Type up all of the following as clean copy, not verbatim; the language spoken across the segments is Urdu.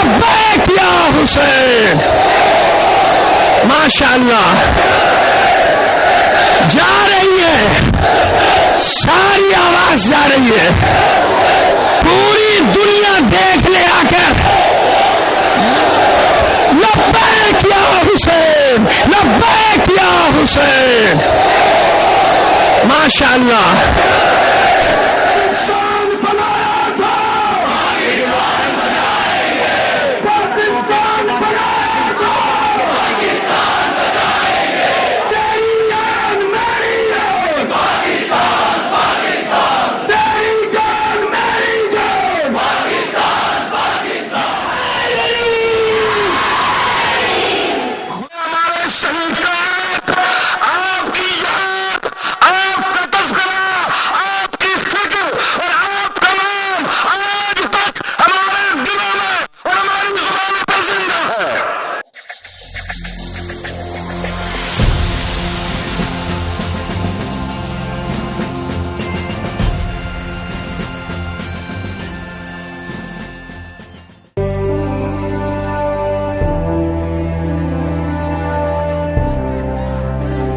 لبیک یا حسین. ماشاءاللہ جا رہی ہے، ساری آواز جا رہی ہے، پوری دنیا دیکھ لے آ کر لبیک یا حسین، لبیک یا حسین. ماشاءاللہ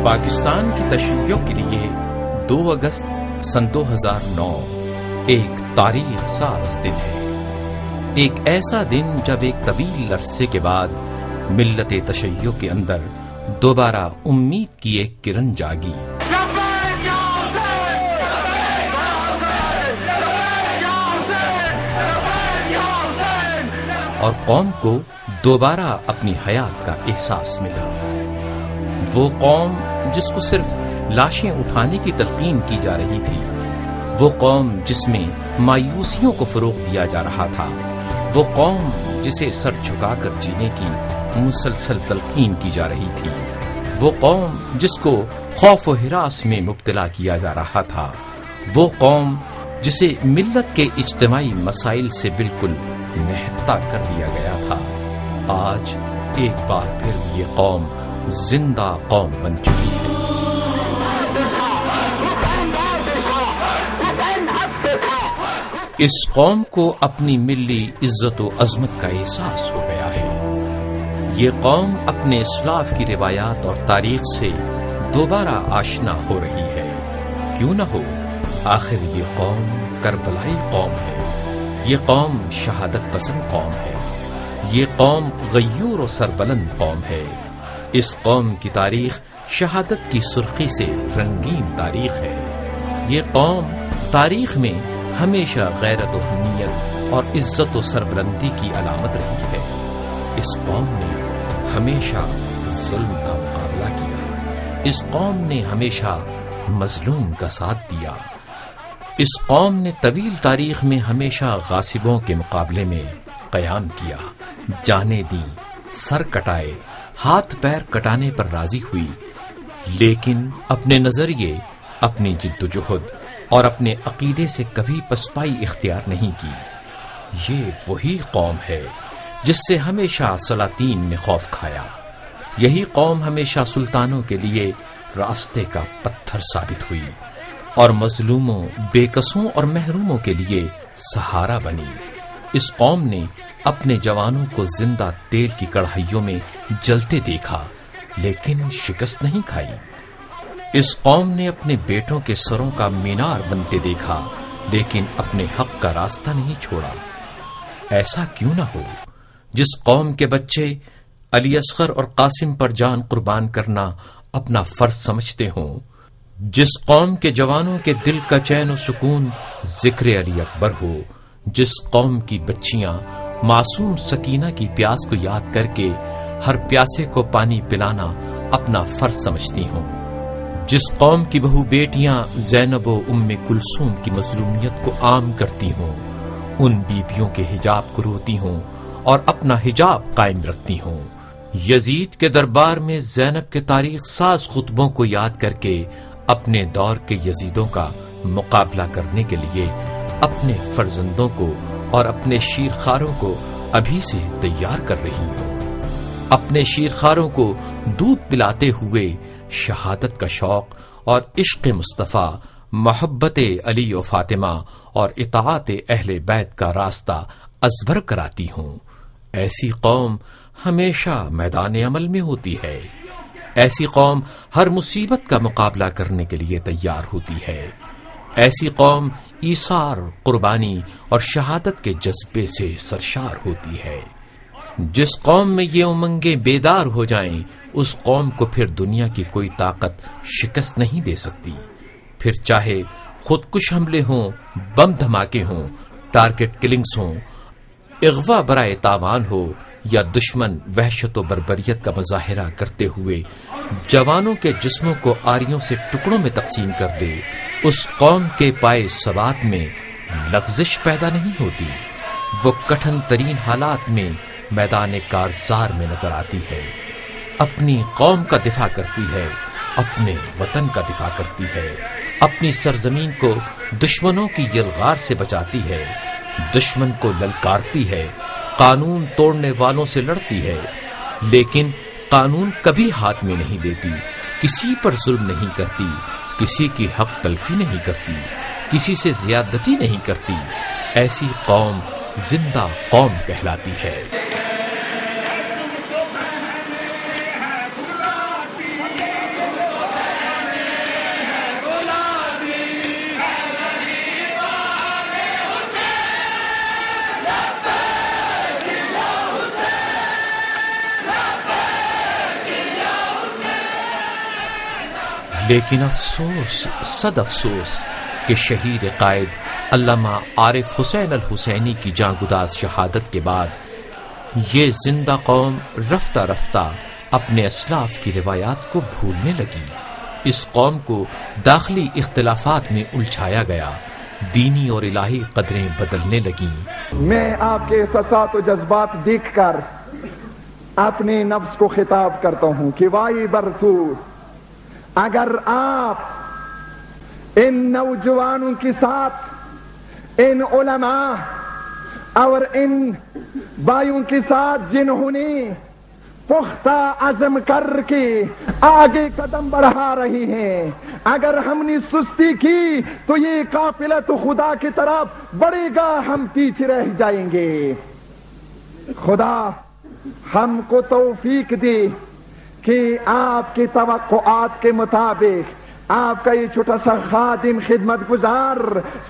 پاکستان کی تشیع کے لیے 2 اگست سن 2009 ایک تاریخ ساز دن ہے. ایک ایسا دن جب ایک طویل عرصے کے بعد ملت تشیع کے اندر دوبارہ امید کی ایک کرن جاگی. اور قوم کو دوبارہ اپنی حیات کا احساس ملا. وہ قوم جس کو صرف لاشیں اٹھانے کی تلقین کی جا رہی تھی، وہ قوم جس میں مایوسیوں کو فروغ دیا جا رہا تھا، وہ قوم جسے سر جھکا کر جینے کی مسلسل تلقین کی جا رہی تھی، وہ قوم جس کو خوف و ہراس میں مبتلا کیا جا رہا تھا، وہ قوم جسے ملت کے اجتماعی مسائل سے بالکل نہتا کر دیا گیا تھا. آج ایک بار پھر یہ قوم زندہ قوم بن چکی ہے. اس قوم کو اپنی ملی عزت و عظمت کا احساس ہو گیا ہے. یہ قوم اپنے اسلاف کی روایات اور تاریخ سے دوبارہ آشنا ہو رہی ہے. کیوں نہ ہو، آخر یہ قوم کربلائی قوم ہے، یہ قوم شہادت پسند قوم ہے، یہ قوم غیور و سربلند قوم ہے. اس قوم کی تاریخ شہادت کی سرخی سے رنگین تاریخ ہے. یہ قوم تاریخ میں ہمیشہ غیرت و حمیت اور عزت و سربلندی کی علامت رہی ہے. اس قوم نے ہمیشہ ظلم کا مقابلہ کیا. اس قوم نے ہمیشہ مظلوم کا ساتھ دیا. اس قوم نے طویل تاریخ میں ہمیشہ غاصبوں کے مقابلے میں قیام کیا. جانیں دی، سر کٹائے، ہاتھ پیر کٹانے پر راضی ہوئی، لیکن اپنے نظریے، اپنی جد و جہد اور اپنے عقیدے سے کبھی پسپائی اختیار نہیں کی. یہ وہی قوم ہے جس سے ہمیشہ سلاطین نے خوف کھایا. یہی قوم ہمیشہ سلطانوں کے لیے راستے کا پتھر ثابت ہوئی اور مظلوموں، بے قصوں اور محروموں کے لیے سہارا بنی. اس قوم نے اپنے جوانوں کو زندہ تیل کی کڑھائیوں میں جلتے دیکھا لیکن شکست نہیں کھائی. اس قوم نے اپنے بیٹوں کے سروں کا مینار بنتے دیکھا لیکن اپنے حق کا راستہ نہیں چھوڑا. ایسا کیوں نہ ہو جس قوم کے بچے علی اصغر اور قاسم پر جان قربان کرنا اپنا فرض سمجھتے ہوں، جس قوم کے جوانوں کے دل کا چین و سکون ذکر علی اکبر ہو، جس قوم کی بچیاں معصوم سکینہ کی پیاس کو یاد کر کے ہر پیاسے کو پانی پلانا اپنا فرض سمجھتی ہوں، جس قوم کی بہو بیٹیاں زینب و ام کلثوم کی مظلومیت کو عام کرتی ہوں، ان بیویوں کے حجاب کو روتی ہوں اور اپنا حجاب قائم رکھتی ہوں. یزید کے دربار میں زینب کے تاریخ ساز خطبوں کو یاد کر کے اپنے دور کے یزیدوں کا مقابلہ کرنے کے لیے اپنے فرزندوں کو اور اپنے شیرخواروں کو ابھی سے تیار کر رہی ہوں. اپنے شیرخواروں کو دودھ پلاتے ہوئے شہادت کا شوق اور عشق مصطفیٰ، محبت علی و فاطمہ اور اطاعت اہل بیت کا راستہ ازبر کراتی ہوں. ایسی قوم ہمیشہ میدان عمل میں ہوتی ہے. ایسی قوم ہر مصیبت کا مقابلہ کرنے کے لیے تیار ہوتی ہے. ایسی قوم ایثار، قربانی اور شہادت کے جذبے سے سرشار ہوتی ہے. جس قوم میں یہ امنگیں بیدار ہو جائیں، اس قوم کو پھر دنیا کی کوئی طاقت شکست نہیں دے سکتی. پھر چاہے خودکش حملے ہوں، بم دھماکے ہوں، ٹارگٹ کلنگز ہوں، اغوا برائے تاوان ہو، یا دشمن وحشت و بربریت کا مظاہرہ کرتے ہوئے جوانوں کے جسموں کو آریوں سے ٹکڑوں میں تقسیم کر دے، اس قوم کے پائے ثبات میں لغزش پیدا نہیں ہوتی. وہ کٹھن ترین حالات میں میدان کارزار میں نظر آتی ہے. اپنی قوم کا دفاع کرتی ہے، اپنے وطن کا دفاع کرتی ہے، اپنی سرزمین کو دشمنوں کی یلغار سے بچاتی ہے، دشمن کو للکارتی ہے، قانون توڑنے والوں سے لڑتی ہے، لیکن قانون کبھی ہاتھ میں نہیں دیتی، کسی پر ظلم نہیں کرتی، کسی کی حق تلفی نہیں کرتی، کسی سے زیادتی نہیں کرتی. ایسی قوم زندہ قوم کہلاتی ہے. لیکن افسوس، صد افسوس کہ شہید قائد علامہ عارف حسین الحسینی کی جاں شہادت کے بعد یہ زندہ قوم رفتہ رفتہ اپنے اسلاف کی روایات کو بھولنے لگی. اس قوم کو داخلی اختلافات میں الجھایا گیا، دینی اور الہی قدریں بدلنے لگیں. میں آپ کے احساسات و جذبات دیکھ کر اپنے نفس کو خطاب کرتا ہوں کہ وائی برتو، اگر آپ ان نوجوانوں کے ساتھ، ان علماء اور ان بھائیوں کے ساتھ جنہوں نے پختہ عزم کر کے آگے قدم بڑھا رہی ہیں، اگر ہم نے سستی کی تو یہ قافلہ تو خدا کی طرف بڑھے گا، ہم پیچھے رہ جائیں گے. خدا ہم کو توفیق دے کہ آپ کی توقعات کے مطابق آپ کا یہ چھوٹا سا خادم، خدمت گزار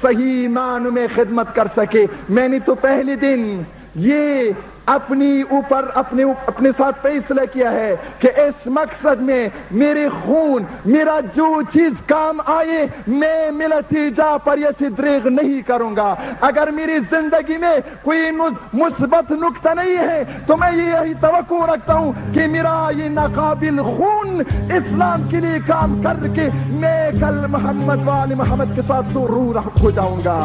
صحیح معنوں میں خدمت کر سکے. میں نے تو پہلے دن یہ اپنے ساتھ فیصلہ کیا ہے کہ اس مقصد میں میرے خون، میرا جو چیز کام آئے، میں ملتی جا پر یہ دریغ نہیں کروں گا. اگر میری زندگی میں کوئی مثبت نقطہ نہیں ہے تو میں یہی توقع رکھتا ہوں کہ میرا یہ ناقابل خون اسلام کے لیے کام کر کے میں کل محمد وآل محمد کے ساتھ سرور ہو جاؤں گا.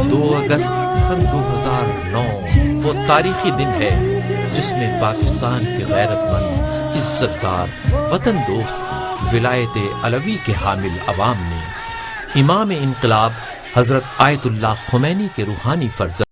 دو اگست سن 2009 وہ تاریخی دن ہے جس میں پاکستان کے غیرت مند، عزت دار، وطن دوست، ولایت علوی کے حامل عوام نے امام انقلاب حضرت آیت اللہ خمینی کے روحانی فرزند